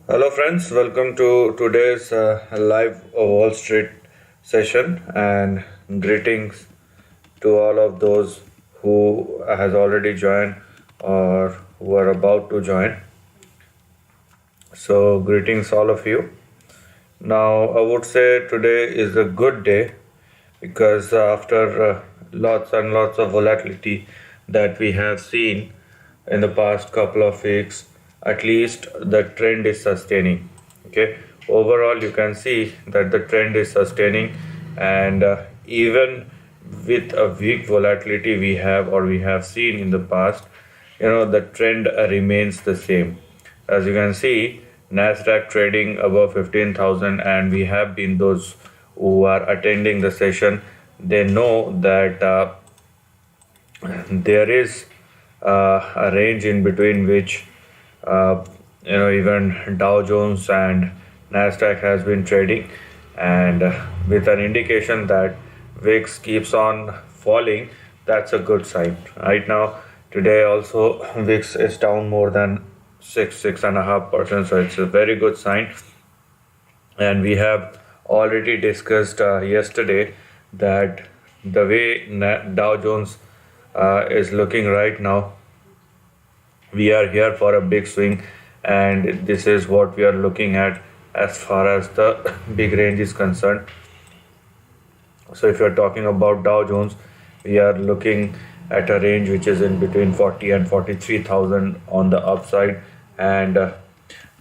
Hello, friends. Welcome to today's live Wall Street session, and greetings to all of those who has already joined or who are about to join. So, greetings all of you. Now, I would say today is a good day because after lots and lots of volatility that we have seen in the past couple of weeks, at least the trend is sustaining. Okay, overall, you can see that the trend is sustaining, and even with a weak volatility we have seen in the past, the trend remains the same. As you can see, Nasdaq trading above 15,000, and we have been those who are attending the session. They know that there is a range in between which even Dow Jones and Nasdaq has been trading, and with an indication that VIX keeps on falling, that's a good sign. Right now, today also VIX is down more than 6.5%, so it's a very good sign. And we have already discussed yesterday that the way Dow Jones is looking right now, we are here for a big swing, and this is what we are looking at as far as the big range is concerned. So if you're talking about Dow Jones, we are looking at a range which is in between 40 and 43,000 on the upside, and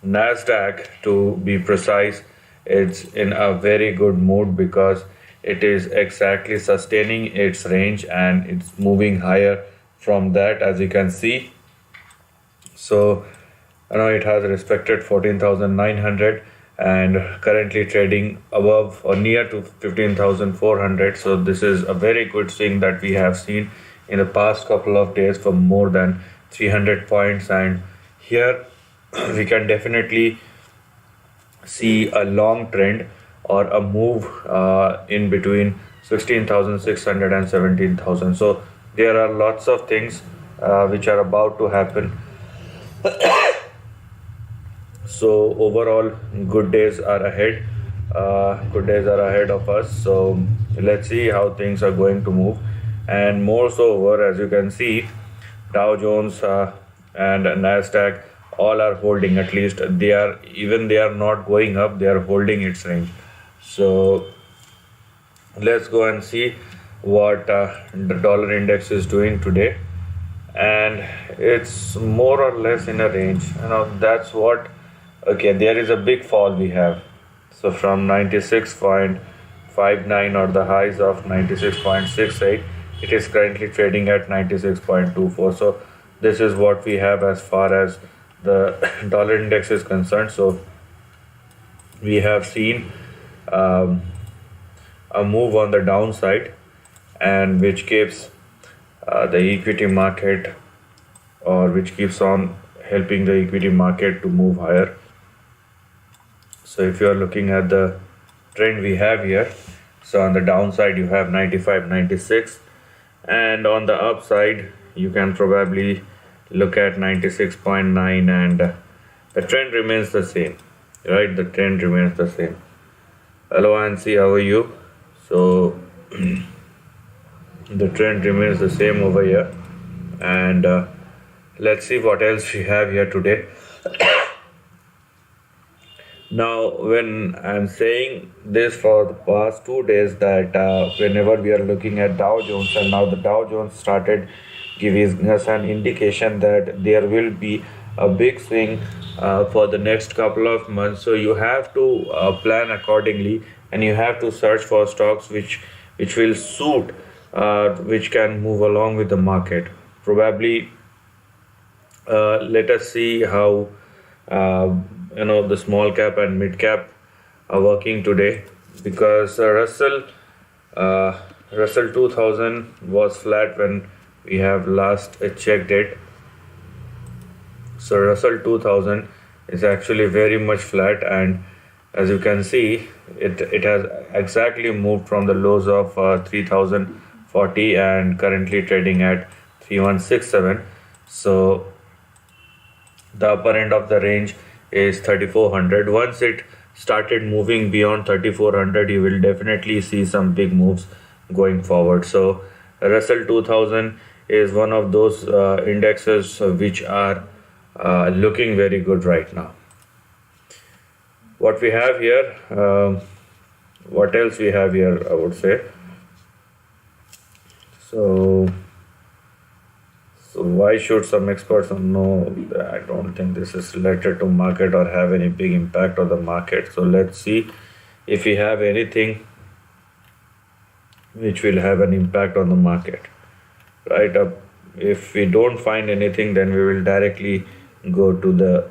Nasdaq, to be precise, it's in a very good mood because it is exactly sustaining its range and it's moving higher from that, as you can see. So it has respected 14,900 and currently trading above or near to 15,400. So this is a very good swing that we have seen in the past couple of days for more than 300 points, and here we can definitely see a long trend or a move in between 16,600 and 17,000. So there are lots of things which are about to happen. So overall, good days are ahead. Good days are ahead of us. So let's see how things are going to move. And more so over, as you can see, Dow Jones and Nasdaq all are holding. At least they are not going up. They are holding its range. So let's go and see what the dollar index is doing today, and it's more or less in a range. That's what. Okay, there is a big fall we have. So from 96.59 or the highs of 96.68, it is currently trading at 96.24. So this is what we have as far as the dollar index is concerned. So we have seen um, a move on the downside, and which keeps the equity market, or which keeps on helping the equity market to move higher. So if you are looking at the trend we have here, so on the downside you have 95, 96, and on the upside you can probably look at 96.9, and the trend remains the same, right? The trend remains the same. Hello Ansi, how are you? So the trend remains the same over here, and let's see what else we have here today. Now, when I'm saying this for the past 2 days, that whenever we are looking at Dow Jones, and now the Dow Jones started giving us an indication that there will be a big swing for the next couple of months. So you have to plan accordingly, and you have to search for stocks which will suit, which can move along with the market. Probably, let us see how the small cap and mid cap are working today, because uh, Russell 2000 was flat when we have last checked it. So Russell 2000 is actually very much flat, and as you can see, it has exactly moved from the lows of 3040 and currently trading at 3167. So the upper end of the range is 3400. Once it started moving beyond 3400, you will definitely see some big moves going forward. So Russell 2000 is one of those indexes which are looking very good right now. What we have here, what else we have here, I would say. So why should some experts know? I don't think this is related to market or have any big impact on the market. So let's see if we have anything which will have an impact on the market. Right up. If we don't find anything, then we will directly go to the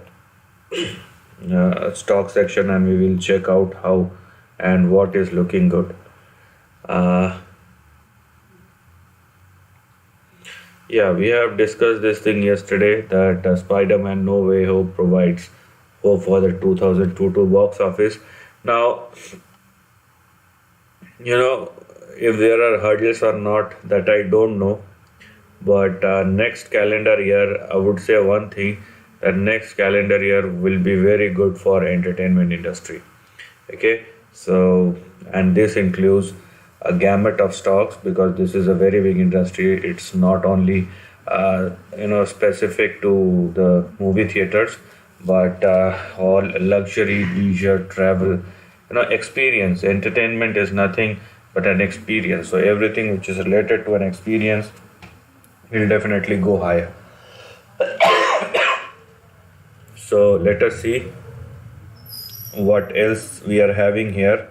stock section and we will check out how and what is looking good. Yeah, we have discussed this thing yesterday that Spider-Man No Way Home provides hope for the 2022 box office. Now, if there are hurdles or not, that I don't know. But next calendar year, I would say one thing, that next calendar year will be very good for entertainment industry. Okay, so, and this includes a gamut of stocks, because this is a very big industry. It's not only specific to the movie theaters, but all luxury, leisure, travel, experience. Entertainment is nothing but an experience. So everything which is related to an experience will definitely go higher. So let us see what else we are having here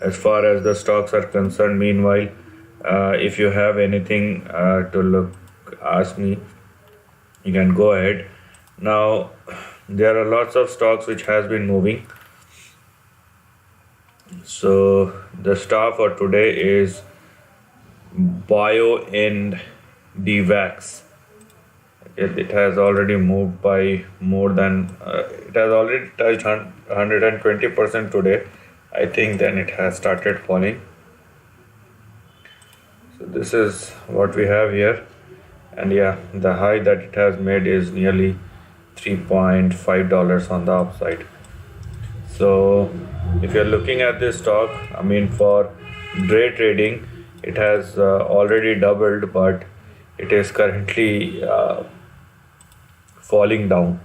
as far as the stocks are concerned. Meanwhile, if you have anything to ask me, you can go ahead. Now, there are lots of stocks which has been moving. So the star for today is Bio and DVAX. It has already moved by more than, it has already touched 120% today. I think then it has started falling. So this is what we have here. And yeah, the high that it has made is nearly $3.5 on the upside. So if you're looking at this stock, for day trading, it has already doubled, but it is currently falling down.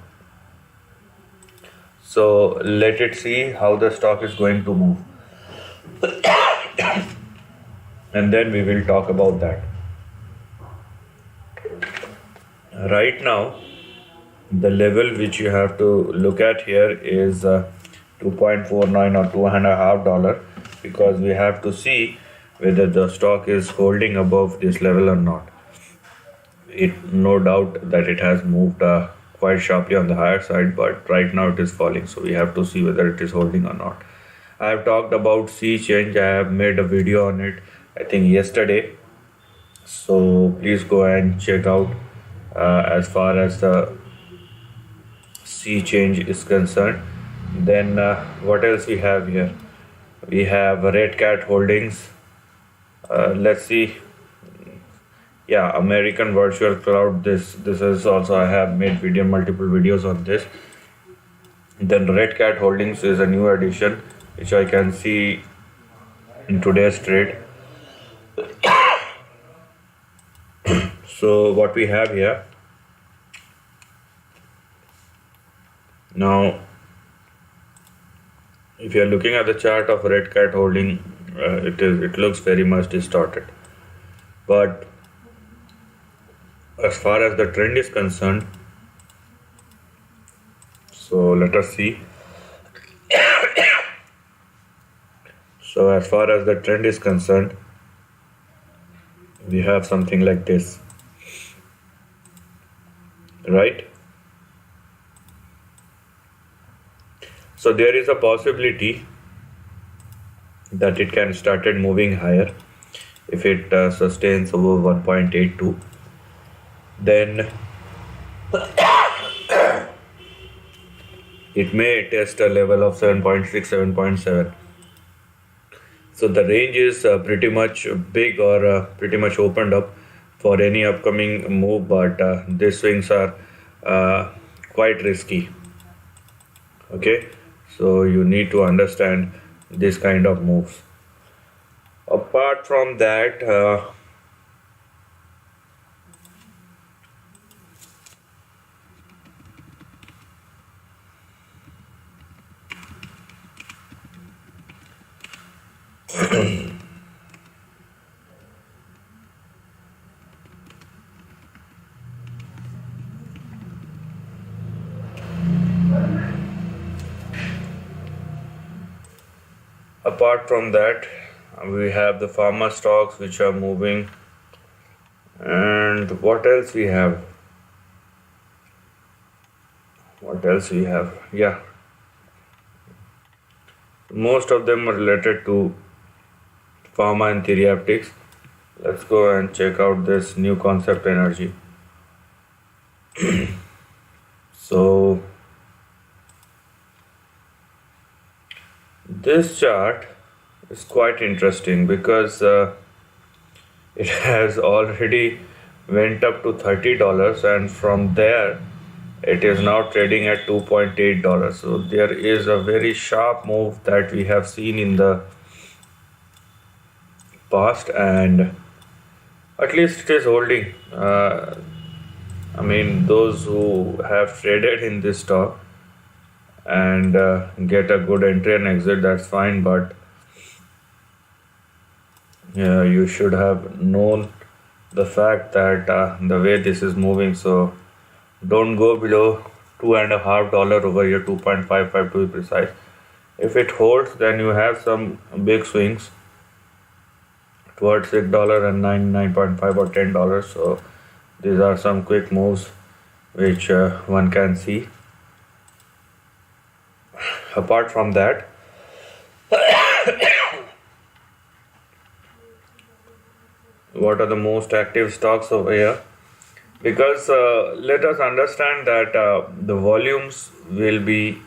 So let it see how the stock is going to move. And then we will talk about that. Right now, the level which you have to look at here is 2.49 or $2.50, because we have to see whether the stock is holding above this level or not. It no doubt that it has moved quite sharply on the higher side, but right now it is falling, so we have to see whether it is holding or not. I have talked about sea change. I have made a video on it, I think yesterday, so please go and check out as far as the sea change is concerned. Then what else we have here? We have Redcat Holdings. Let's see. Yeah, American Virtual Cloud. This is also, I have made multiple videos on this. Then Redcat Holdings is a new addition which I can see in today's trade. So what we have here now, if you are looking at the chart of Redcat Holding, it looks very much distorted. But as far as the trend is concerned, so let us see. So as far as the trend is concerned, we have something like this, right? So there is a possibility that it can started moving higher if it sustains over 1.82. Then it may test a level of 7.6, 7.7. So the range is pretty much big, or pretty much opened up for any upcoming move, but these swings are quite risky. Okay, so you need to understand this kind of moves. Apart from that, apart from that, we have the pharma stocks which are moving. And what else we have? What else we have? Yeah, most of them are related to pharma and therapeutics. Let's go and check out this new concept energy. So this chart is quite interesting because it has already went up to $30, and from there it is now trading at $2.8. So there is a very sharp move that we have seen in the past, and at least it is holding. I mean, those who have traded in this stock and get a good entry and exit, that's fine, but yeah, you should have known the fact that the way this is moving. So don't go below $2.5 over here, 2.55 to be precise. If it holds, then you have some big swings towards $6 and 9.5 or $10. So these are some quick moves which one can see. Apart from that, what are the most active stocks over here? Because let us understand that the volumes will be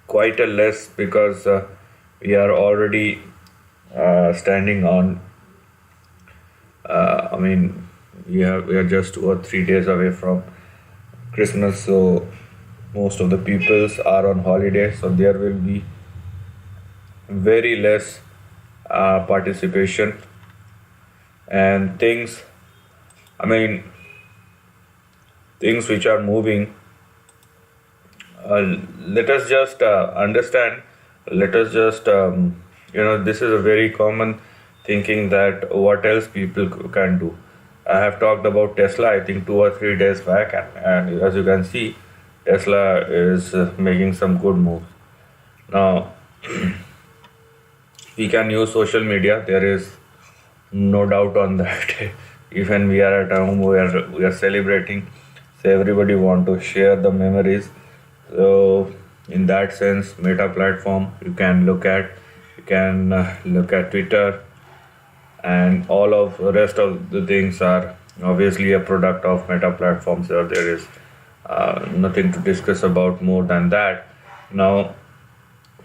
quite a less, because we are already standing on. I mean, we are just 2 or 3 days away from Christmas, so most of the peoples are on holiday, so there will be very less participation and things. I mean, things which are moving. Let us just understand. Let us just this is a very common thinking that what else people can do. I have talked about Tesla, I think 2 or 3 days back, and as you can see, Tesla is making some good moves. Now, we can use social media. There is no doubt on that. Even we are at home, we are celebrating. So everybody want to share the memories. So in that sense, Meta platform you can look at. You can look at Twitter, and all of the rest of the things are obviously a product of Meta platform. So there is nothing to discuss about more than that. Now,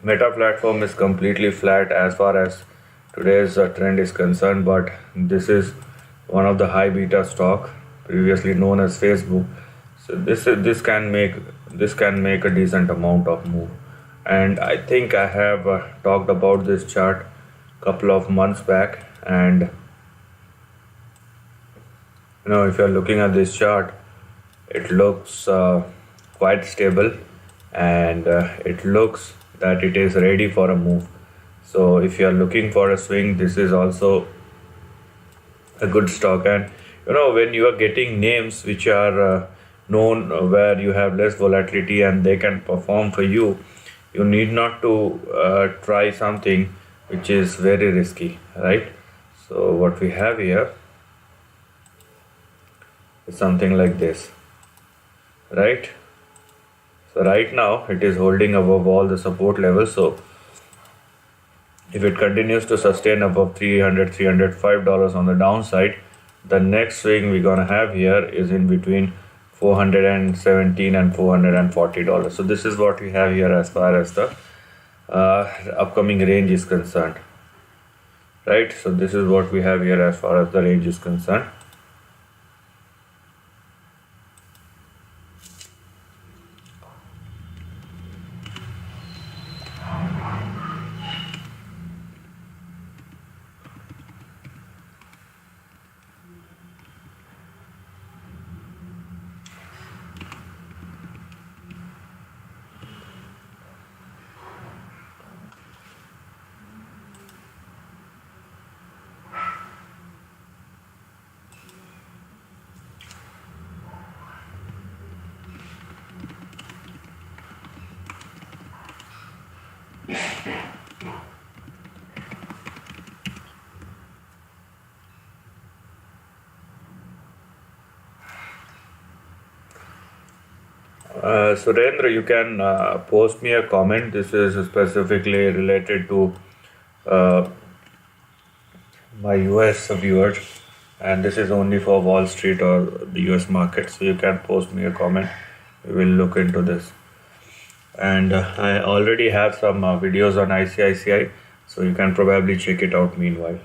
Meta platform is completely flat as far as today's trend is concerned, but this is one of the high beta stock, previously known as Facebook. So this can make a decent amount of move, and I think I have talked about this chart couple of months back. And if you're looking at this chart, it looks quite stable, and it looks that it is ready for a move. So if you are looking for a swing, this is also a good stock. And when you are getting names which are known, where you have less volatility and they can perform for you, you need not to try something which is very risky, right? So what we have here is something like this, right? So right now it is holding above all the support levels. So if it continues to sustain above $305 on the downside, the next swing we're gonna have here is in between $417 and $440. So this is what we have here as far as the upcoming range is concerned, right? So this is what we have here as far as the range is concerned. Surendra, you can post me a comment. This is specifically related to uh, my US viewers, and this is only for Wall Street or the US market. So you can post me a comment. We will look into this. And I already have some videos on ICICI, so you can probably check it out meanwhile.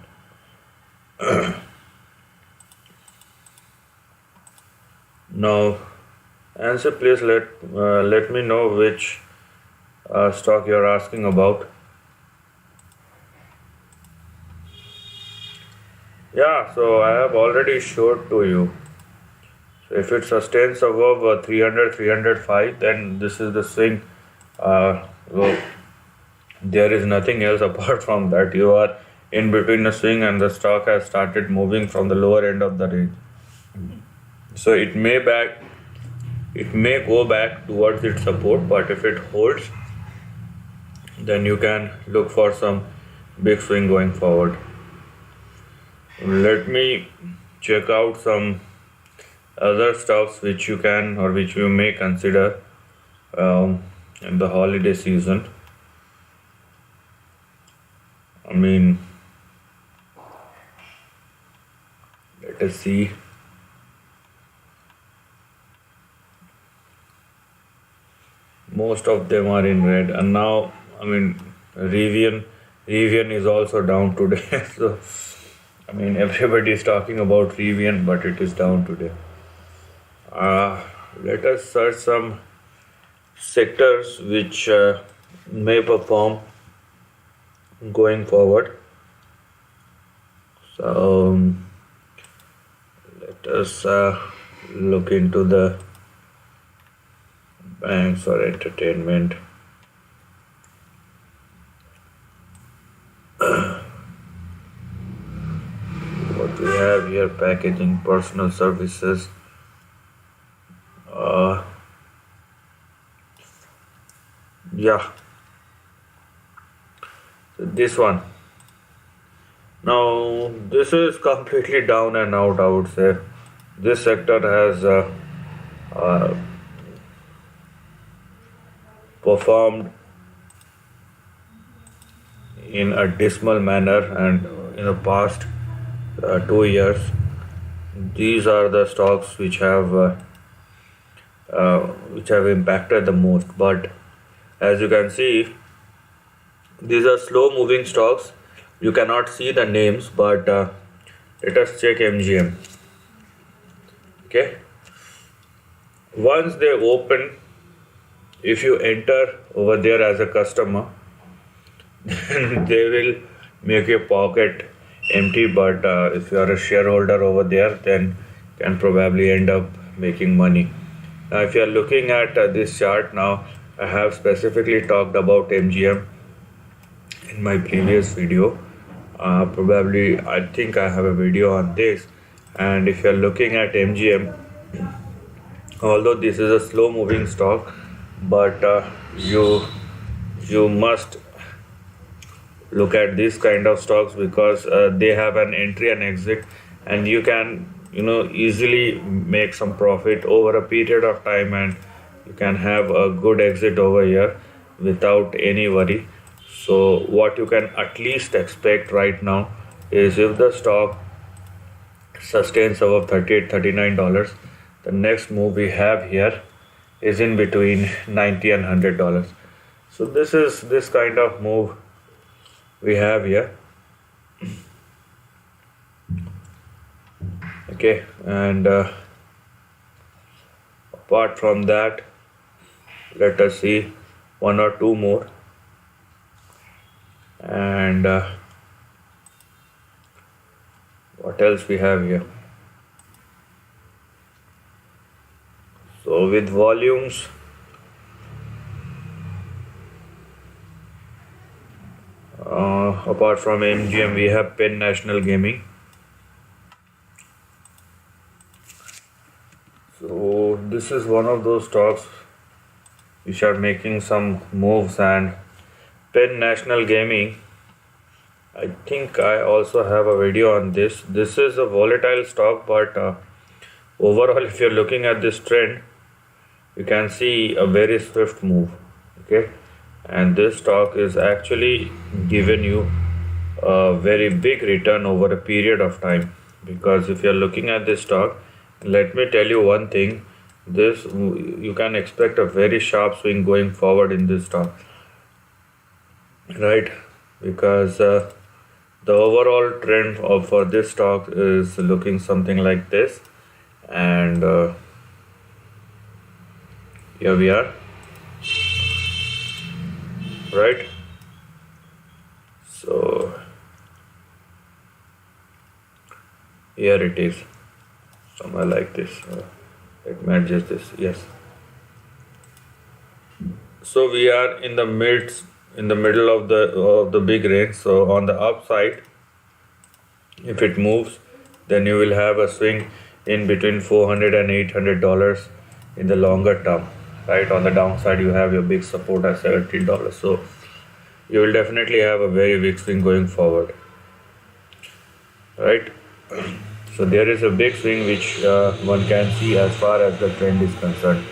Now, answer please let me know which stock you're asking about. Yeah, so I have already showed to you. So if it sustains above 300, 305, then this is the swing. Well, there is nothing else apart from that. You are in between the swing and the stock has started moving from the lower end of the range. So it may go back towards its support, but if it holds, then you can look for some big swing going forward. Let me check out some other stuffs which you can or which you may consider in the holiday season. I mean, let us see. Most of them are in red, and now I mean Rivian is also down today. So I mean everybody is talking about Rivian, but it is down today. Let us search some sectors which may perform going forward. So let us look into the banks or entertainment. What we have here: packaging, personal services. Yeah, so this one. Now this is completely down and out, I would say. This sector has uh, performed in a dismal manner, and in the past 2 years, these are the stocks which have impacted the most. But as you can see, these are slow moving stocks. You cannot see the names, but let us check MGM. Okay, once they open, if you enter over there as a customer, then they will make your pocket empty. But if you are a shareholder over there, then can probably end up making money. Now, if you are looking at this chart now, I have specifically talked about MGM in my previous video. Probably, I think I have a video on this. And if you are looking at MGM, although this is a slow moving stock, but you must look at this kind of stocks because they have an entry and exit, and you can easily make some profit over a period of time, and you can have a good exit over here without any worry. So what you can at least expect right now is, if the stock sustains above $38, $39, the next move we have here is in between $90 and $100. So this is this kind of move we have here. Okay, and apart from that, let us see one or two more. And what else we have here? So with volumes, apart from MGM, we have Penn National Gaming. So this is one of those stocks which are making some moves, and Penn National Gaming, I think I also have a video on this. This is a volatile stock, but overall, if you're looking at this trend, you can see a very swift move. Okay, and this stock is actually given you a very big return over a period of time, because if you're looking at this stock, let me tell you one thing, this you can expect a very sharp swing going forward in this stock, right? Because the overall trend for this stock is looking something like this, and here we are, right? So here it is, somewhere like this. Let me adjust this. Yes. So we are in the middle of the big range. So on the upside, if it moves, then you will have a swing in between $400 and $800 in the longer term, right? On the downside, you have your big support at $70. So you will definitely have a very big swing going forward, right? So there is a big swing which one can see as far as the trend is concerned.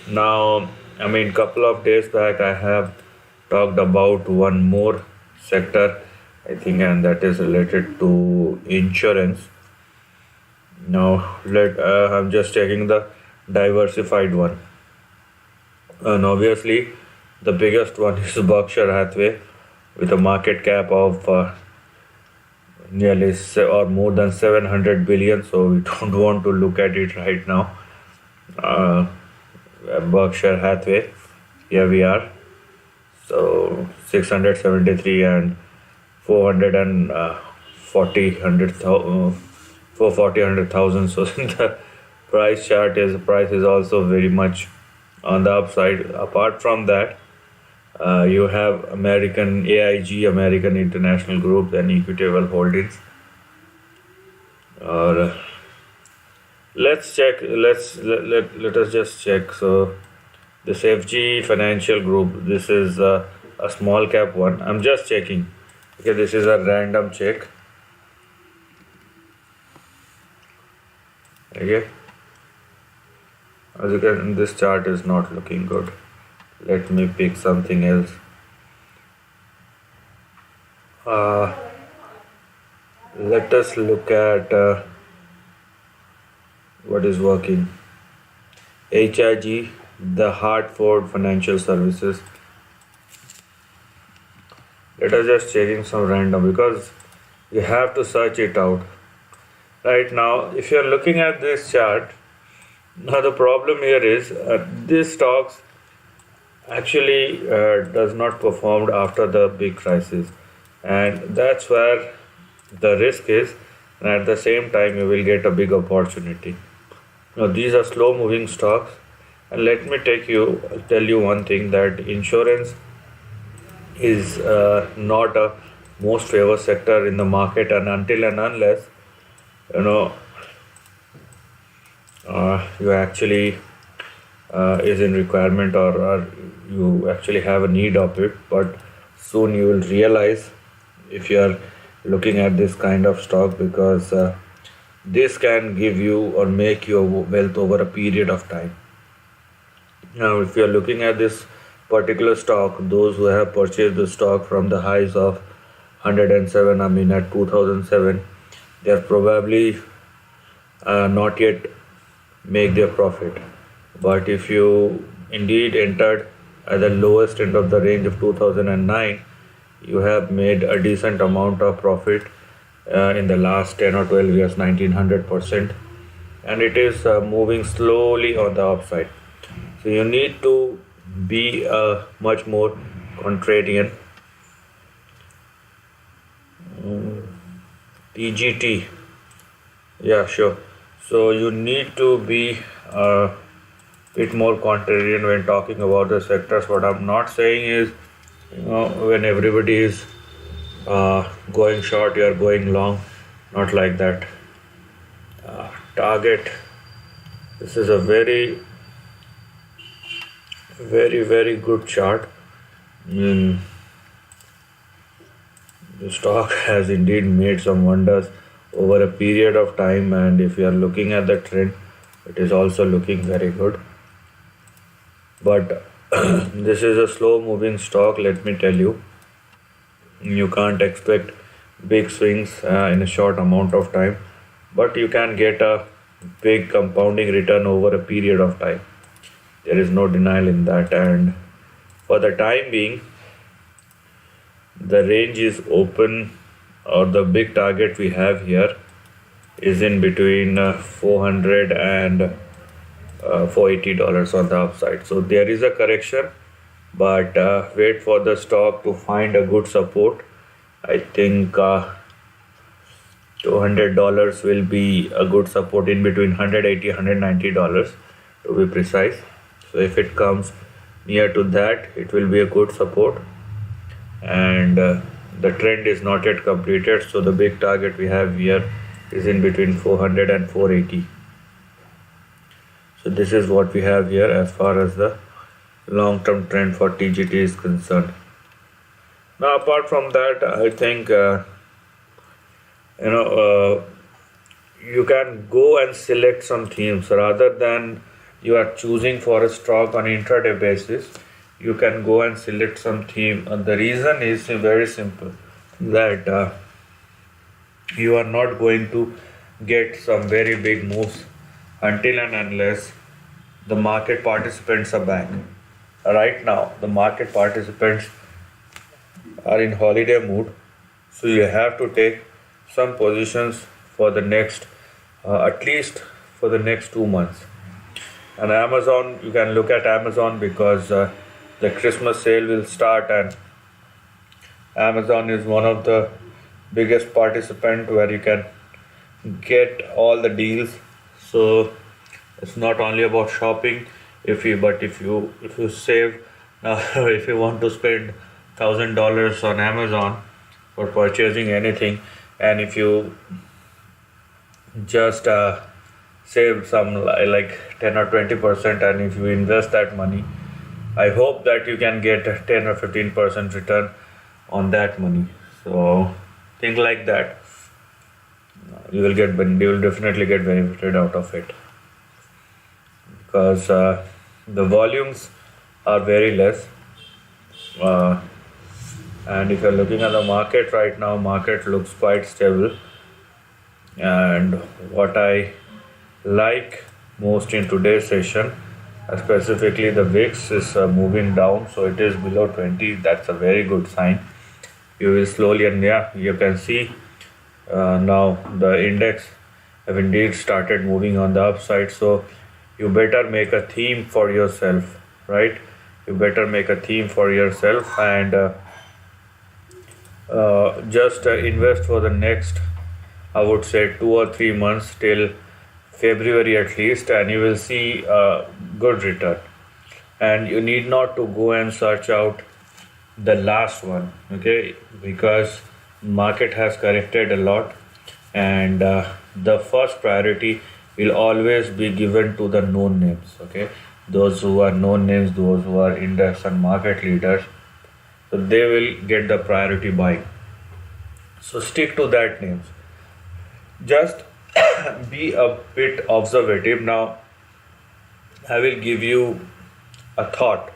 Now, I mean, couple of days back, I have talked about one more sector, I think, and that is related to insurance. Now, I'm just checking the diversified one, and obviously, the biggest one is Berkshire Hathaway, with a market cap of nearly or more than 700 billion. So we don't want to look at it right now. Berkshire Hathaway, here we are. So 673 and 400 and 440,000. So the price is also very much on the upside. Apart from that, you have American AIG, American International Group, and Untitled Holdings. Or let's check. Let us just check. So this FG Financial Group. This is a small cap one. I'm just checking. Okay, this is a random check. Okay. As you can, this chart is not looking good. Let me pick something else. Let us look at what is working. HIG, the Hartford Financial Services. Let us just checking some random, because you have to search it out. Right now, if you are looking at this chart, now the problem here is this stocks actually does not perform after the big crisis, and that's where the risk is, and at the same time you will get a big opportunity. Now these are slow moving stocks, and let me tell you one thing, that insurance is not a most favored sector in the market, and until and unless you actually is in requirement, or you actually have a need of it. But soon you will realize if you are looking at this kind of stock, because this can give you or make your wealth over a period of time. Now if you are looking at this particular stock, those who have purchased the stock from the highs of 107, I mean at 2007, they are probably not yet make their profit. But if you indeed entered at the lowest end of the range of 2009, you have made a decent amount of profit in the last 10 or 12 years, 1900%, and it is moving slowly on the upside. So you need to be much more contrarian. TGT, yeah, sure. So you need to be a bit more contrarian when talking about the sectors. What I'm not saying is, when everybody is going short, you are going long. Not like that. Target. This is a very, very good chart. The stock has indeed made some wonders over a period of time, and if you are looking at the trend, it is also looking very good. but this is a slow moving stock, let me tell you. You can't expect big swings in a short amount of time, but you can get a big compounding return over a period of time. There is no denial in that, and for the time being, the range is open, or the big target we have here is in between 400 and $480 on the upside. So there is a correction, but wait for the stock to find a good support. I think $200 will be a good support in between $180-$190 to be precise. So if it comes near to that, it will be a good support, and the trend is not yet completed. So the big target we have here is in between 400 and 480. So this is what we have here as far as the long-term trend for TGT is concerned. Now, apart from that, I think you can go and select some themes rather than you are choosing for a stock on intraday basis. You can go and select some theme, and the reason is very simple, that you are not going to get some very big moves until and unless the market participants are back. Right now, the market participants are in holiday mood, so you have to take some positions for the next, at least for the next 2 months. And Amazon, you can look at Amazon because the Christmas sale will start, and Amazon is one of the biggest participant where you can get all the deals. So it's not only about shopping. If you save now, if you want to spend $1,000 on Amazon for purchasing anything, and if you just save some like 10 or 20%, and if you invest that money, I hope that you can get a 10 or 15% return on that money. So think like that. You will definitely get benefited out of it, because the volumes are very less. And if you're looking at the market right now, market looks quite stable. And what I like most in today's session, specifically the VIX is moving down, so it is below 20. That's a very good sign. You will slowly, and yeah, you can see now the index have indeed started moving on the upside. So you better make a theme for yourself, right? You better make a theme for yourself, and just invest for the next, I would say, 2 or 3 months till February at least, and you will see a good return. And you need not to go and search out the last one, okay? Because market has corrected a lot, and the first priority will always be given to the known names, okay? Those who are known names, those who are index and market leaders, so they will get the priority buying. So stick to that names. Just be a bit observative. Now, I will give you a thought,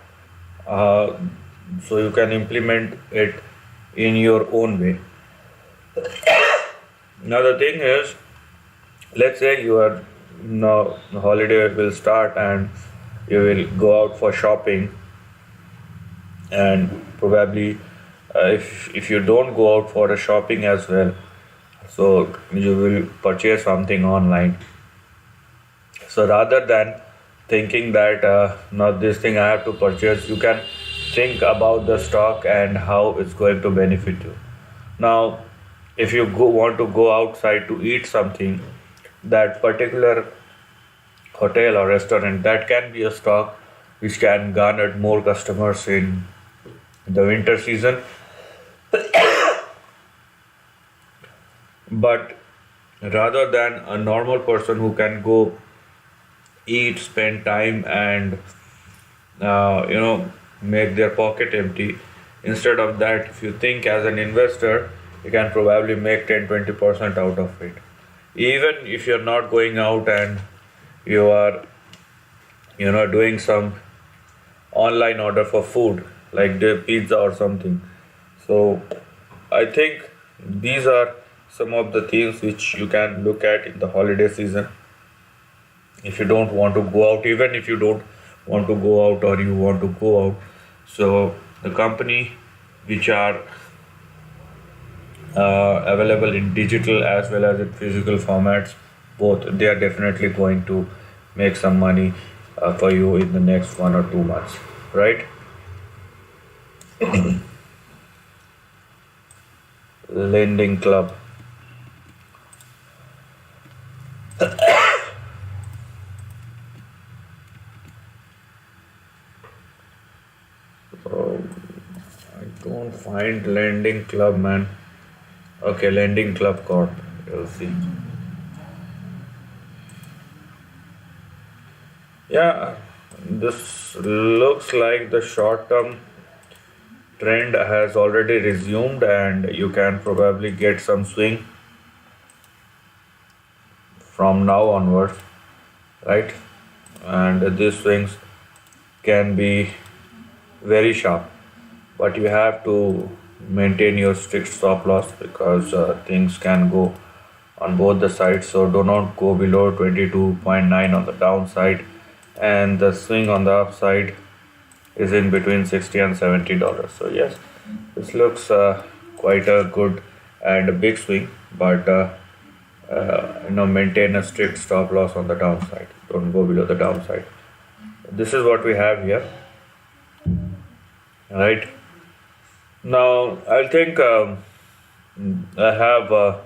so you can implement it in your own way. Now the thing is, let's say you are now holiday will start and you will go out for shopping, and probably if you don't go out for a shopping as well, so you will purchase something online. So rather than thinking that now this thing I have to purchase, you can think about the stock and how it's going to benefit you. Now, if you want to go outside to eat something, that particular hotel or restaurant, that can be a stock which can garner more customers in the winter season. But rather than a normal person who can go eat, spend time, and make their pocket empty, instead of that, if you think as an investor, you can probably make 10-20% out of it. Even if you're not going out and you are doing some online order for food, like the pizza or something. So I think these are some of the things which you can look at in the holiday season. If you don't want to go out, even if you don't want to go out or you want to go out, so the company which are available in digital as well as in physical formats, both, they are definitely going to make some money for you in the next 1 or 2 months, right? Lending club. Oh, I don't find lending club, man. Okay, lending club corp. You'll see. Yeah, this looks like the short term trend has already resumed, and you can probably get some swing from now onwards, right? And these swings can be very sharp, but you have to maintain your strict stop loss because things can go on both the sides. So do not go below 22.9 on the downside, and the swing on the upside is in between $60 and $70. So yes, this looks quite a good and a big swing, but maintain a strict stop loss on the downside. Don't go below the downside. This is what we have here, right? Now I think I have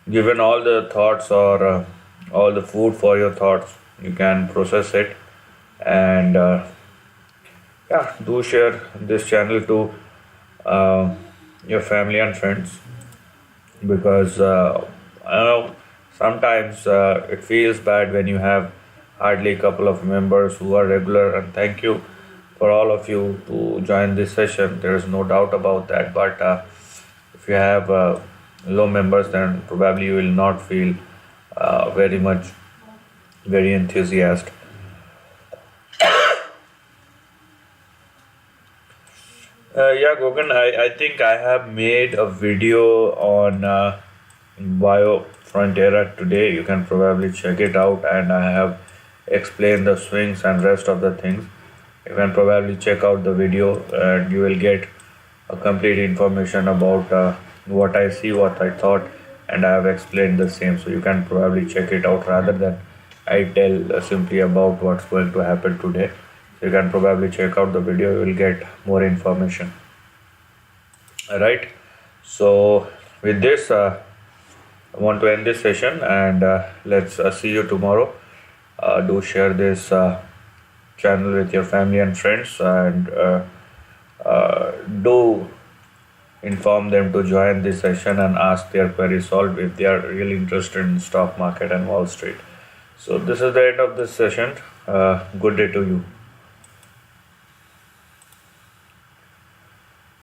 given all the thoughts or all the food for your thoughts. You can process it, and yeah, do share this channel to uh, your family and friends, because I know sometimes it feels bad when you have hardly a couple of members who are regular, and thank you for all of you to join this session. There is no doubt about that, but if you have low members, then probably you will not feel very enthusiastic. Yeah, Gogan, I think I have made a video on Bio Frontera today. You can probably check it out, and I have explained the swings and rest of the things. You can probably check out the video, and you will get a complete information about what I see, what I thought, and I have explained the same. So you can probably check it out rather than I tell simply about what's going to happen today. So you can probably check out the video. You will get more information. All right. So with this, I want to end this session, and let's see you tomorrow. Do share this channel with your family and friends, and do inform them to join this session and ask their queries solved if they are really interested in stock market and Wall Street. So this is the end of this session. Good day to you.